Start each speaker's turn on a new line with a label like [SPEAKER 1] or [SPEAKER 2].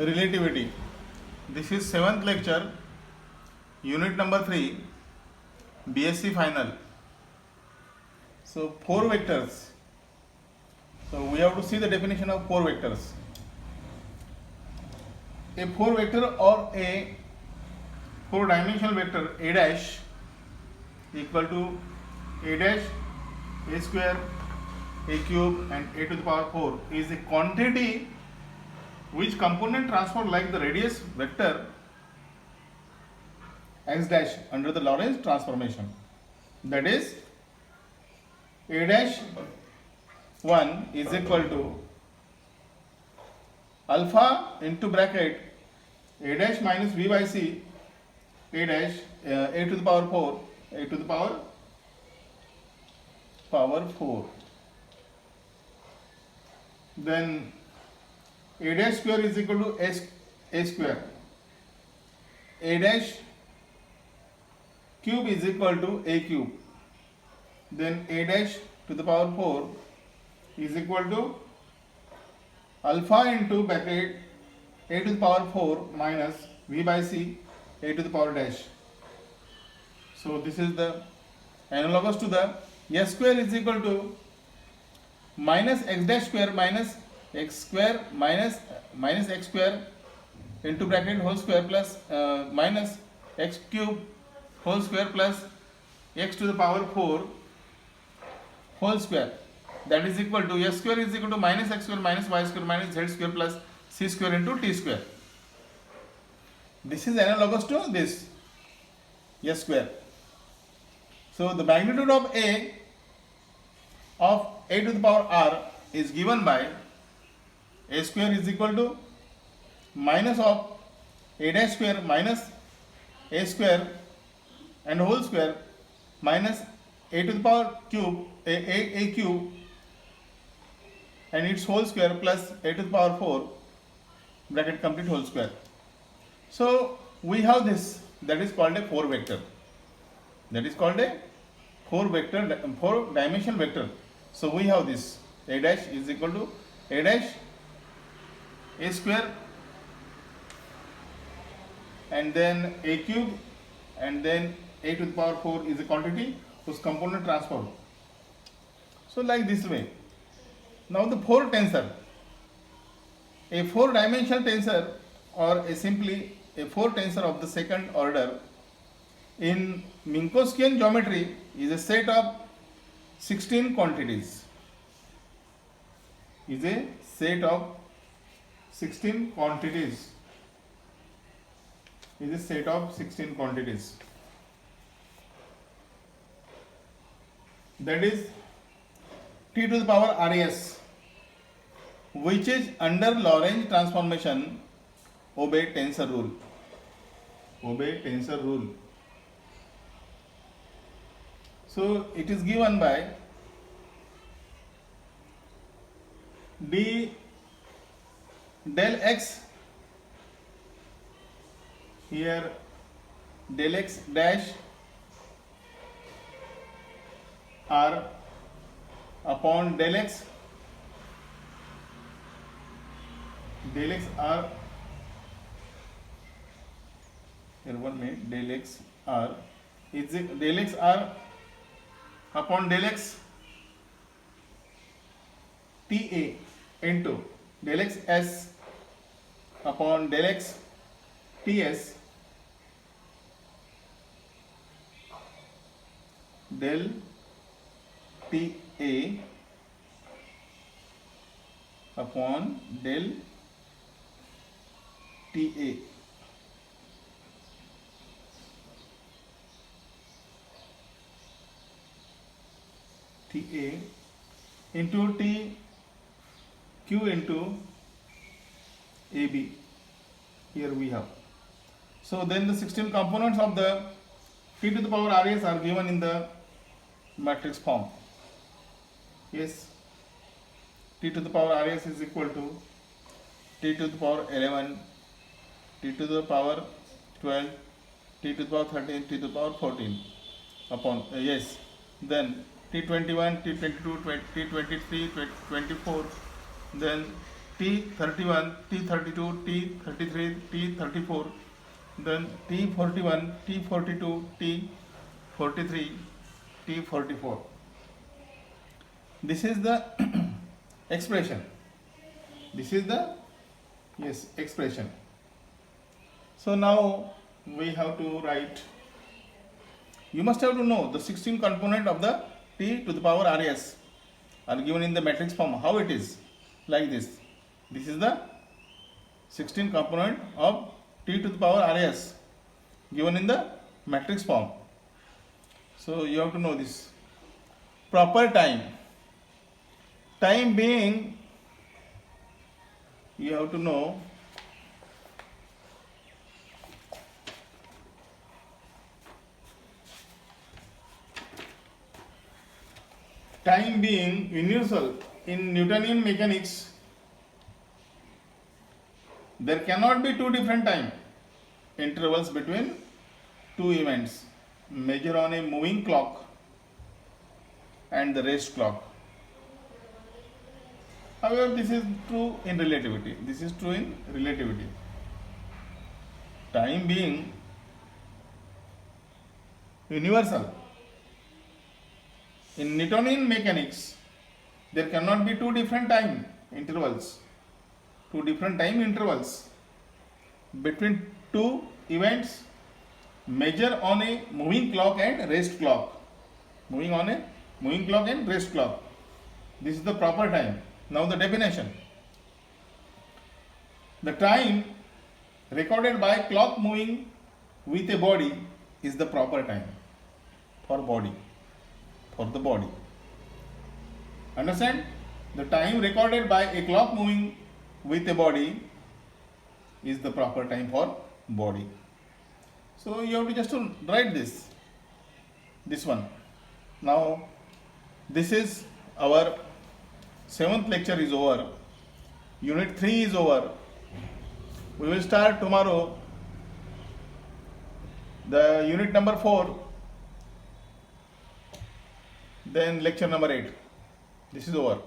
[SPEAKER 1] relativity. This is 7th lecture, unit number 3, BSc final. So 4 vectors. So we have to see the definition of 4 vectors. A 4 vector or a 4 dimensional vector a dash equal to a dash, a square, a cube and a to the power 4 is a quantity which component transform like the radius vector x dash under the Lorentz transformation. That is, a dash 1 is equal to alpha into bracket a dash minus v by c a dash a to the power 4 a to the power 4. Then a dash square is equal to a square. A dash cube is equal to a cube. Then a dash to the power 4 is equal to alpha into bracket a to the power 4 minus v by c a to the power dash. So this is the analogous to the s square is equal to minus x dash square minus x square minus x square into bracket whole square plus minus x cube whole square plus x to the power 4 whole square. That is equal to s square is equal to minus x square minus y square minus z square plus c square into t square. This is analogous to this s square. So the magnitude of a to the power r is given by a square is equal to minus of a dash square minus a square and whole square minus a to the power cube a cube and its whole square plus a to the power 4 bracket complete whole square. So we have this, that is called a 4 vector. That is called a 4 dimensional vector. So we have this a dash is equal to a dash a square and then a cube and then a to the power 4 is a quantity whose component transform. So like this way. Now the 4 tensor, a 4 dimensional tensor or simply a 4 tensor of the second order in Minkowskian geometry is a set of 16 quantities. Is a set of 16 quantities. Is a set of 16 quantities. That is t to the power rs, which is under Lorentz transformation obey tensor rule. Obey tensor rule. So it is given by d del x, here del x dash r upon del x r, here 1 minute, del x r is del x r upon del x ta into del x s upon del x ts del ta upon del ta. Ta into t q into ab, here we have. So then the 16 components of the t to the power rs are given in the matrix form. Yes, t to the power rs is equal to t to the power 11, t to the power 12, t to the power 13, t to the power 14 upon yes. Then T21, T22, T23, T24, then T31, T32, T33, T34, then T41, T42, T43, T44. This is the expression. This is the expression. So now we have to write. You must have to know the 16 component of the T to the power RS are given in the matrix form. How it is? Like this. This is the 16 component of T to the power RS given in the matrix form. So you have to know this. Proper time. Time being, you have to know time being universal. In Newtonian mechanics, there cannot be two different time intervals between two events. Measure on a moving clock and the rest clock. However, this is true in relativity. This is true in relativity. Time being universal. In Newtonian mechanics, there cannot be two different time intervals. Two different time intervals between two events. Measure on a moving clock and rest clock. Moving on a moving clock and rest clock. This is the proper time. Now the definition. The time recorded by clock moving with a body is the proper time for body. For the body. Understand? The time recorded by a clock moving with a body is the proper time for body. So you have to just write this one. Now this is our 7th lecture is over. Unit 3 is over. We will start tomorrow the unit number 4, then lecture number 8. This is over.